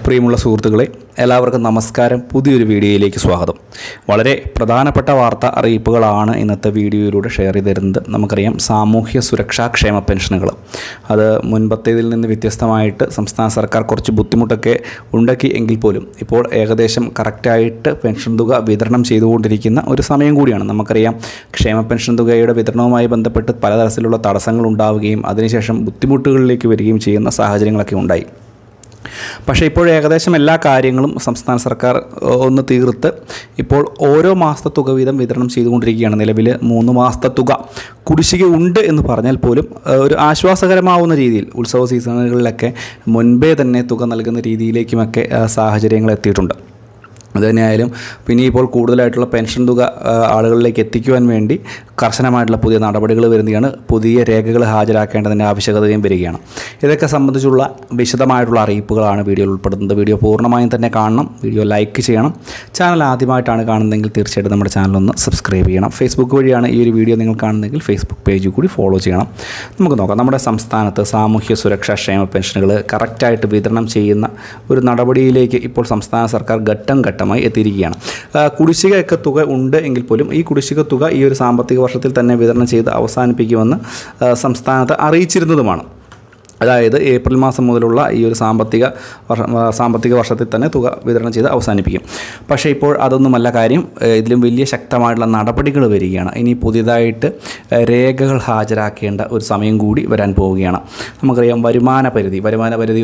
പ്രിയമുള്ള സുഹൃത്തുക്കളെ, എല്ലാവർക്കും നമസ്കാരം. പുതിയൊരു വീഡിയോയിലേക്ക് സ്വാഗതം. വളരെ പ്രധാനപ്പെട്ട വാർത്താ അറിയിപ്പുകളാണ് ഇന്നത്തെ വീഡിയോയിലൂടെ ഷെയർ ചെയ്ത് തരുന്നത്. നമുക്കറിയാം, സാമൂഹ്യ സുരക്ഷാ ക്ഷേമ പെൻഷനുകൾ അത് മുൻപത്തേതിൽ നിന്ന് വ്യത്യസ്തമായിട്ട് സംസ്ഥാന സർക്കാർ കുറച്ച് ബുദ്ധിമുട്ടൊക്കെ ഉണ്ടാക്കി എങ്കിൽ പോലും ഇപ്പോൾ ഏകദേശം കറക്റ്റായിട്ട് പെൻഷൻ തുക വിതരണം ചെയ്തുകൊണ്ടിരിക്കുന്ന ഒരു സമയം കൂടിയാണ്. നമുക്കറിയാം, ക്ഷേമ പെൻഷൻ തുകയുടെ വിതരണവുമായി ബന്ധപ്പെട്ട് പലതരത്തിലുള്ള തടസ്സങ്ങൾ ഉണ്ടാവുകയും അതിനുശേഷം ബുദ്ധിമുട്ടുകളിലേക്ക് വരികയും ചെയ്യുന്ന സാഹചര്യങ്ങളൊക്കെ ഉണ്ടായി. പക്ഷേ ഇപ്പോൾ ഏകദേശം എല്ലാ കാര്യങ്ങളും സംസ്ഥാന സർക്കാർ ഒന്ന് തീർത്ത് ഇപ്പോൾ ഓരോ മാസത്തെ തുക വീതം വിതരണം ചെയ്തുകൊണ്ടിരിക്കുകയാണ്. നിലവിൽ 3 മാസത്തെ തുക കുടിശ്ശിക ഉണ്ട് എന്ന് പറഞ്ഞാൽ പോലും ഒരു ആശ്വാസകരമാവുന്ന രീതിയിൽ ഉത്സവ സീസണുകളിലൊക്കെ മുൻപേ തന്നെ തുക നൽകുന്ന രീതിയിലേക്കുമൊക്കെ സാഹചര്യങ്ങൾ എത്തിയിട്ടുണ്ട്. അതുതന്നെയായാലും പിന്നെ ഇപ്പോൾ കൂടുതലായിട്ടുള്ള പെൻഷൻ തുക ആളുകളിലേക്ക് എത്തിക്കുവാൻ വേണ്ടി കർശനമായിട്ടുള്ള പുതിയ നടപടികൾ വരുന്നതാണ്. പുതിയ രേഖകൾ ഹാജരാക്കേണ്ടതിൻ്റെ ആവശ്യകതയും വരികയാണ്. ഇതൊക്കെ സംബന്ധിച്ചുള്ള വിശദമായിട്ടുള്ള അറിയിപ്പുകളാണ് വീഡിയോയിൽ ഉൾപ്പെടുത്തുന്നത്. വീഡിയോ പൂർണ്ണമായും തന്നെ കാണണം. വീഡിയോ ലൈക്ക് ചെയ്യണം. ചാനൽ ആദ്യമായിട്ടാണ് കാണുന്നതെങ്കിൽ തീർച്ചയായിട്ടും നമ്മുടെ ചാനലൊന്ന് സബ്സ്ക്രൈബ് ചെയ്യണം. ഫേസ്ബുക്ക് വഴിയാണ് ഈ ഒരു വീഡിയോ നിങ്ങൾ കാണുന്നതെങ്കിൽ ഫേസ്ബുക്ക് പേജ് കൂടി ഫോളോ ചെയ്യണം. നമുക്ക് നോക്കാം. നമ്മുടെ സംസ്ഥാനത്ത് സാമൂഹ്യ സുരക്ഷാ ക്ഷേമ പെൻഷനുകൾ കറക്റ്റായിട്ട് വിതരണം ചെയ്യുന്ന ഒരു നടപടിയിലേക്ക് ഇപ്പോൾ സംസ്ഥാന സർക്കാർ ഘട്ടം ഘട്ടമായി എത്തിയിരിക്കുകയാണ്. കുടിശ്ശികയൊക്കെ തുക ഉണ്ട് എങ്കിൽ പോലും ഈ കുടിശ്ശിക തുക ഈ ഒരു സാമ്പത്തിക വർഷത്തിൽ തന്നെ വിതരണം ചെയ്ത് അവസാനിപ്പിക്കുമെന്ന് സംസ്ഥാനത്ത് അറിയിച്ചിരുന്നതുമാണ്. അതായത് ഏപ്രിൽ മാസം മുതലുള്ള ഈ ഒരു സാമ്പത്തിക വർഷത്തിൽ തന്നെ തുക വിതരണം ചെയ്ത് അവസാനിപ്പിക്കും. പക്ഷേ ഇപ്പോൾ അതൊന്നുമല്ല കാര്യം. ഇതിലും വലിയ ശക്തമായിട്ടുള്ള നടപടികൾ വരികയാണ്. ഇനി പുതിയതായിട്ട് രേഖകൾ ഹാജരാക്കേണ്ട ഒരു സമയം കൂടി വരാൻ പോവുകയാണ്. നമുക്കറിയാം, വരുമാന പരിധി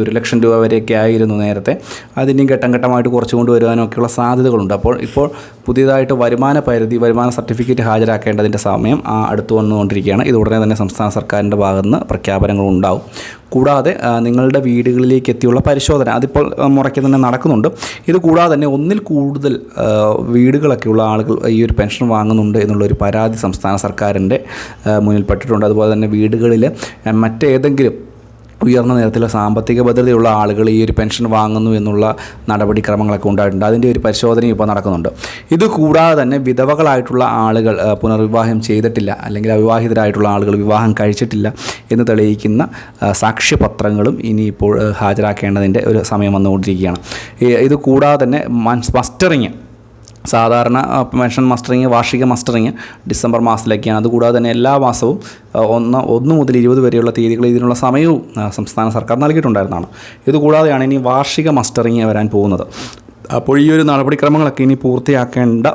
1 ലക്ഷം രൂപ വരെയൊക്കെ ആയിരുന്നു നേരത്തെ. അതിൻ്റെയും ഘട്ടം ഘട്ടമായിട്ട് കുറച്ചുകൊണ്ട് വരുവാനൊക്കെയുള്ള സാധ്യതകളുണ്ട്. ഇപ്പോൾ പുതിയതായിട്ട് വരുമാന സർട്ടിഫിക്കറ്റ് ഹാജരാക്കേണ്ടതിൻ്റെ സമയം അടുത്ത് വന്നുകൊണ്ടിരിക്കുകയാണ്. ഇത് ഉടനെ തന്നെ സംസ്ഥാന സർക്കാരിൻ്റെ ഭാഗത്ത് നിന്ന് പ്രഖ്യാപനങ്ങളുണ്ടാവും. കൂടാതെ നിങ്ങളുടെ വീടുകളിലേക്ക് എത്തിയുള്ള പരിശോധന അതിപ്പോൾ മുറയ്ക്ക് തന്നെ നടക്കുന്നുണ്ട്. ഇത് കൂടാതെ തന്നെ 1-ൽ കൂടുതൽ വീടുകളൊക്കെയുള്ള ആളുകൾ ഈ ഒരു പെൻഷൻ വാങ്ങുന്നുണ്ട് എന്നുള്ളൊരു പരാതി സംസ്ഥാന സർക്കാരിൻ്റെ മുന്നിൽപ്പെട്ടിട്ടുണ്ട്. അതുപോലെ തന്നെ വീടുകളിൽ മറ്റേതെങ്കിലും ഉയർന്ന നിരത്തിലുള്ള സാമ്പത്തിക ഭദ്രതയുള്ള ആളുകൾ ഈ ഒരു പെൻഷൻ വാങ്ങുന്നു എന്നുള്ള നടപടിക്രമങ്ങളൊക്കെ ഉണ്ടായിട്ടുണ്ട്. അതിൻ്റെ ഒരു പരിശോധനയും ഇപ്പോൾ നടക്കുന്നുണ്ട്. ഇത് കൂടാതെ തന്നെ വിധവകളായിട്ടുള്ള ആളുകൾ പുനർവിവാഹം ചെയ്തിട്ടില്ല, അല്ലെങ്കിൽ അവിവാഹിതരായിട്ടുള്ള ആളുകൾ വിവാഹം കഴിച്ചിട്ടില്ല എന്ന് തെളിയിക്കുന്ന സാക്ഷ്യപത്രങ്ങളും ഇനിയിപ്പോൾ ഹാജരാക്കേണ്ടതിൻ്റെ ഒരു സമയം വന്നുകൊണ്ടിരിക്കുകയാണ്. ഇത് കൂടാതെ തന്നെ മസ്റ്ററിങ്, സാധാരണ പെൻഷൻ മസ്റ്ററിങ്, വാർഷിക മസ്റ്ററിങ് ഡിസംബർ മാസത്തിലേക്കാണ്. അതുകൂടാതെ തന്നെ എല്ലാ മാസവും 1 മുതൽ 20 വരെയുള്ള തീയതികൾ ഇതിനുള്ള സമയവും സംസ്ഥാന സർക്കാർ നൽകിയിട്ടുണ്ടായിരുന്നതാണ്. ഇതുകൂടാതെയാണ് ഇനി വാർഷിക മസ്റ്ററിങ് വരാൻ പോകുന്നത്. അപ്പോൾ ഈ ഒരു നടപടിക്രമങ്ങളൊക്കെ ഇനി പൂർത്തിയാക്കേണ്ട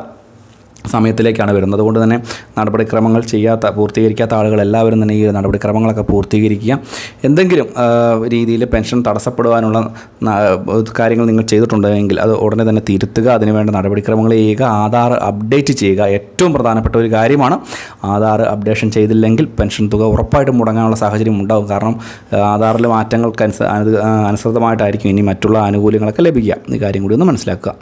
സമയത്തിലേക്കാണ് വരുന്നത്. അതുകൊണ്ട് തന്നെ നടപടിക്രമങ്ങൾ പൂർത്തീകരിക്കാത്ത ആളുകൾ എല്ലാവരും തന്നെ ഈ നടപടിക്രമങ്ങളൊക്കെ പൂർത്തീകരിക്കുക. എന്തെങ്കിലും രീതിയിൽ പെൻഷൻ തടസ്സപ്പെടുവാനുള്ള കാര്യങ്ങൾ നിങ്ങൾ ചെയ്തിട്ടുണ്ടെങ്കിൽ അത് ഉടനെ തന്നെ തിരുത്തുക. അതിനുവേണ്ട നടപടിക്രമങ്ങൾ ചെയ്യുക. ആധാർ അപ്ഡേറ്റ് ചെയ്യുക. ഏറ്റവും പ്രധാനപ്പെട്ട ഒരു കാര്യമാണ്. ആധാർ അപ്ഡേഷൻ ചെയ്തില്ലെങ്കിൽ പെൻഷൻ തുക ഉറപ്പായിട്ടും മുടങ്ങാനുള്ള സാഹചര്യം ഉണ്ടാകും. കാരണം ആധാറിലെ മാറ്റങ്ങൾക്ക് അനുസൃതമായിട്ടായിരിക്കും ഇനി മറ്റുള്ള ആനുകൂല്യങ്ങളൊക്കെ ലഭിക്കുക. ഈ കാര്യം കൂടി ഒന്ന് മനസ്സിലാക്കുക.